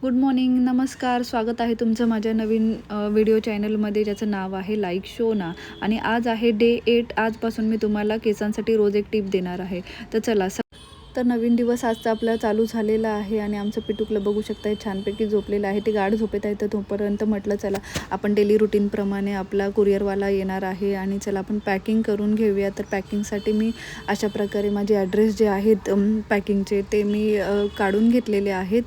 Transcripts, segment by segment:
Good morning, नमस्कार. स्वागत आहे तुमचं माझ्या नवीन व्हिडिओ चॅनलमध्ये ज्याचं नाव आहे लाईक शो ना. आणि आज आहे डे 8. आजपासून मी तुम्हाला केसांसाठी रोज एक टिप देणार आहे. तर चला तर नवीन दिवस आजचा आपला चालू झालेला आहे आणि आमचं पिटुकलं बघू शकता छानपैकी झोपलेलं आहे. ते गाढ झोपेत आहे. तर तोपर्यंत म्हटलं चला आपण डेली रुटीनप्रमाणे आपला कुरिअरवाला येणार आहे आणि चला आपण पॅकिंग करून घेऊया. तर पॅकिंगसाठी मी अशा प्रकारे माझे ॲड्रेस जे आहेत पॅकिंगचे ते मी काढून घेतलेले आहेत.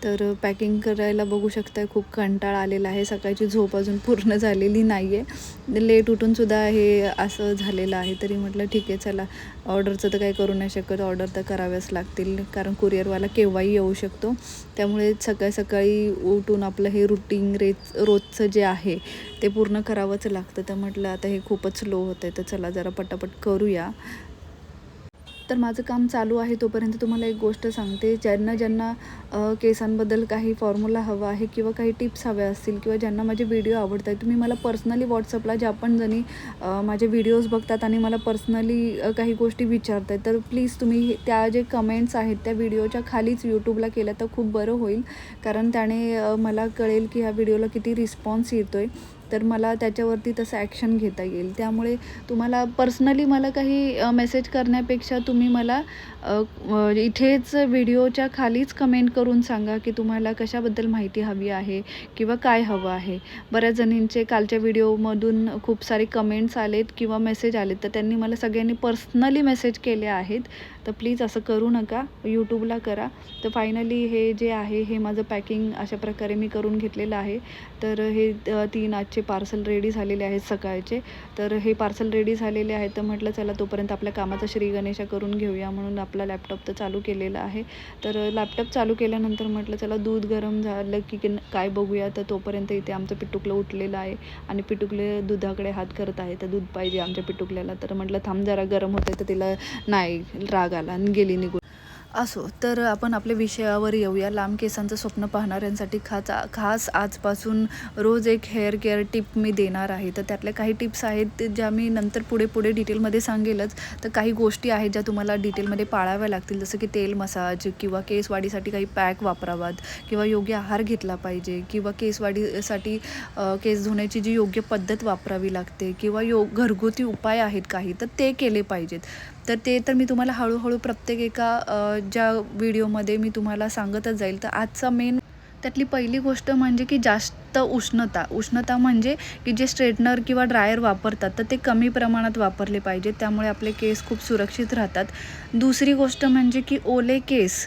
तर पॅकिंग करायला बघू शकता खूप कंटाळा आलेला आहे. सकाळची झोप अजून पूर्ण झालेली नाही आहे. लेट उठूनसुद्धा हे असं झालेलं आहे. तरी म्हटलं ठीक आहे चला, ऑर्डरचं तर काही करू नाही शकत, ऑर्डर तर कराव्याच लागतील कारण कुरिअरवाला केव्हाही येऊ शकतो. त्यामुळे सकाळी उठून आपलं हे रुटीन रोजचं जे आहे ते पूर्ण करावंच लागतं. तर म्हटलं आता हे खूपच स्लो होतं आहे, तर चला जरा पटापट करूया. तर माझं काम चालू आहे तोपर्यंत तुम्हाला एक गोष्ट सांगते. ज्यांना केसांबद्दल काही फॉर्म्युला हवा आहे किंवा काही टिप्स हव्या असतील किंवा ज्यांना माझे व्हिडिओ आवडत आहेत, तुम्ही मला पर्सनली व्हॉट्सअपला ज्या पण जणी माझे व्हिडिओज बघतात आणि मला पर्सनली काही गोष्टी विचारत आहेत, तर प्लीज तुम्ही त्या जे कमेंट्स आहेत त्या व्हिडिओच्या खालीच यूट्यूबला केल्या तर खूप बरं होईल. कारण त्याने मला कळेल की ह्या व्हिडिओला किती रिस्पॉन्स येतो आहे, तर मला त्याच्यावरती तसं ॲक्शन घेता येईल. त्यामुळे तुम्हाला पर्सनली मला काही मेसेज करण्यापेक्षा तुम्ही मला इथेच व्हिडिओच्या खालीच कमेंट करून सांगा की तुम्हाला कशाबद्दल माहिती हवी आहे किंवा काय हवं आहे. बऱ्याच जणींचे कालच्या व्हिडिओमधून खूप सारे कमेंट्स आलेत किंवा मेसेज आलेत, तर त्यांनी मला सगळ्यांनी पर्सनली मेसेज केले आहेत. तर प्लीज असं करू नका, यूट्यूबला करा. तर फायनली हे जे आहे हे माझं पॅकिंग अशा प्रकारे मी करून घेतलेलं आहे. तर हे 3 आजचे पार्सल रेडी झालेले आहेत सकाळचे. तर हे पार्सल रेडी झालेले आहेत, तर म्हटलं चला तोपर्यंत आपल्या कामाचा श्री गणेशा करून घेऊया. म्हणून आपला लॅपटॉप तर चालू केलेला आहे. तर लॅपटॉप चालू केल्यानंतर म्हटलं चला दूध गरम झालं की काय बघूया. तर तोपर्यंत इथे आमचं पिटुकलं उठलेलं आहे आणि पिटुकले दुधाकडे हात करत आहे. तर दूध पाहिजे आमच्या पिटुकल्याला. तर म्हटलं थांब जरा गरम होतं आहे. तर तिला नाही, राग आला आणि गेली निघून. असो, तर आपण आपल्या विषयावर येऊया. लांब केसांचं स्वप्न पाहणाऱ्यांसाठी खास आजपासून रोज एक हेअर केअर टिप मी देणार आहे. तर त्यातल्या काही टिप्स आहेत ज्या मी नंतर पुढे डिटेलमध्ये सांगेलच. तर काही गोष्टी आहेत ज्या तुम्हाला डिटेलमध्ये पाळाव्या लागतील, जसं की तेल मसाज किंवा केसवाढीसाठी काही पॅक वापरावात किंवा योग्य आहार घेतला पाहिजे किंवा केसवाढीसाठी केस धुण्याची जी योग्य पद्धत वापरावी लागते किंवा घरगुती उपाय आहेत काही, तर ते केले पाहिजेत. तर मी तुम्हाला हळूहळू प्रत्येक एका ज्या व्हिडिओमध्ये मी तुम्हाला सांगतच जाईल. तर आजचा मेन त्यातली पहिली गोष्ट म्हणजे की जास्त उष्णता म्हणजे की जे स्ट्रेटनर किंवा ड्रायर वापरतात तर ते कमी प्रमाणात वापरले पाहिजेत. त्यामुळे आपले केस खूप सुरक्षित राहतात. दुसरी गोष्ट म्हणजे की ओले केस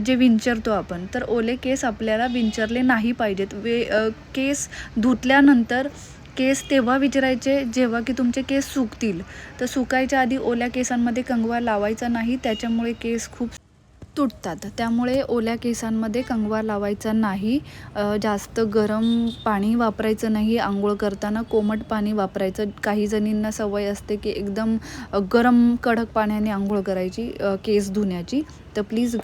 जे विंचरतो आपण, तर ओले केस आपल्याला विंचरले नाही पाहिजेत. केस धुतल्यानंतर केस तेव्हा विंचरायचे जेव्हा की तुमचे केस सुकतील. तर सुकायच्या आधी ओल्या केसांमध्ये कंगवा लावायचा नाही, त्याच्यामुळे केस खूप तुटतात. त्यामुळे ओल्या केसांमध्ये कंगवा लावायचा नाही. जास्त गरम पाणी वापरायचं नाही. अंघोळ करताना कोमट पाणी वापरायचं. काही जणींना सवय असते की एकदम गरम कडक पाण्याने अंघोळ करायची केस धुण्याची. तर प्लीज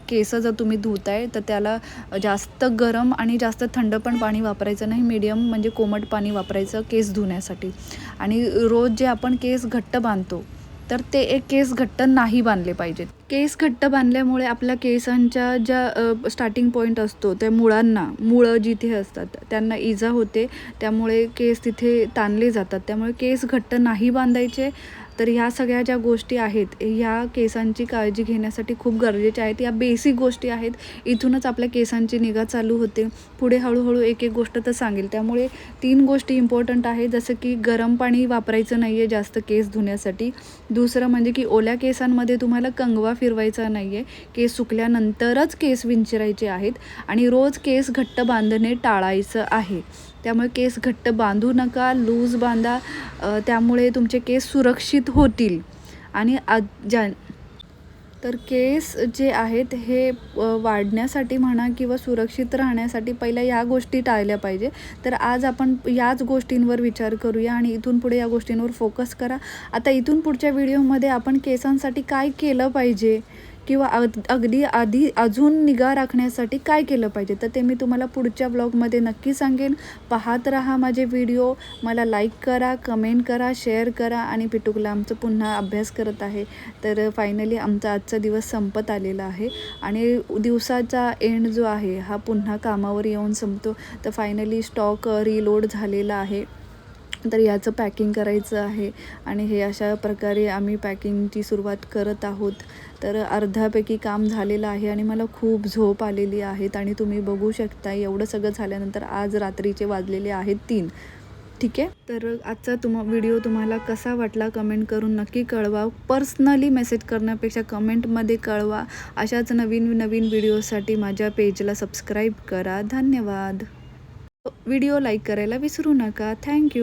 केस जर तुम्ही धुताय तर त्याला जास्त गरम आणि जास्त थंड पण पाणी वापरायचं नाही. मीडियम म्हणजे कोमट पाणी वापरायचं केस धुण्यासाठी. आणि रोज जे आपण केस घट्ट बांधतो तर ते एक केस घट्ट नाही बांधले पाहिजेत. केस घट्ट बांधल्यामुळे आपल्या केसांच्या ज्या स्टार्टिंग पॉईंट असतो त्या मुळं जिथे असतात त्यांना इजा होते. त्यामुळे केस तिथे ताणले जातात. त्यामुळे केस घट्ट नाही बांधायचे. तर ह्या सगळ्या ज्या गोष्टी आहेत ह्या केसांची काळजी घेण्यासाठी खूप गरजेच्या आहेत. या बेसिक गोष्टी आहेत. इथूनच आपल्या केसांची निगा चालू होते. पुढे हळूहळू एक गोष्ट तर सांगेल. त्यामुळे 3 गोष्टी इम्पॉर्टंट आहे, जसं की गरम पाणी वापरायचं नाही आहे जास्त केस धुण्यासाठी. दुसरं म्हणजे की ओल्या केसांमध्ये तुम्हाला कंगवा फिरवायचा नाही आहे. केस सुकल्यानंतरच केस विंचरायचे आहेत आणि रोज केस घट्ट बांधणे टाळायचं आहे. त्यामुळे केस घट्ट बांधू नका, लूज बांधा. त्यामुळे तुमचे केस सुरक्षित होतील. आणि तर केस जे आहेत हे वाढण्यासाठी म्हणा किंवा सुरक्षित राहण्यासाठी पहिल्या या गोष्टी टाळल्या पाहिजे. तर आज आपण याच गोष्टींवर विचार करूया आणि इथून पुढे या गोष्टींवर फोकस करा. आता इथून पुढच्या व्हिडिओमध्ये आपण केसांसाठी काय केलं पाहिजे किंवा अगदी आधी अजून निगा राखण्यासाठी काय केलं पाहिजे, तर ते मी तुम्हाला पुढच्या ब्लॉगमध्ये नक्की सांगेन. पाहत राहा माझे व्हिडिओ. मला लाईक करा, कमेंट करा, शेअर करा. आणि पिटुकला आमचं पुन्हा अभ्यास करत आहे. तर फायनली आमचा आजचा दिवस संपत आलेला आहे आणि दिवसाचा एंड जो आहे हा पुन्हा कामावर येऊन संपतो. तर फायनली स्टॉक रिलोड झालेला आहे. तर याचं पॅकिंग करायचं आहे आणि हे अशा प्रकारे आम्ही पॅकिंगची सुरुवात करत आहोत. तर अर्ध्यापैकी काम झालेलं आहे आणि मला खूप झोप आलेली आहेत आणि तुम्ही बघू शकता एवढं सगळं झाल्यानंतर आज रात्रीचे वाजलेले आहेत 3. ठीक आहे. तर आजचा व्हिडिओ तुम्हाला कसा वाटला कमेंट करून नक्की कळवा. पर्सनली मेसेज करण्यापेक्षा कमेंटमध्ये कळवा. अशाच नवीन नवीन व्हिडिओसाठी माझ्या पेजला सबस्क्राईब करा. धन्यवाद. व्हिडिओ लाईक करायला विसरू नका. थँक्यू.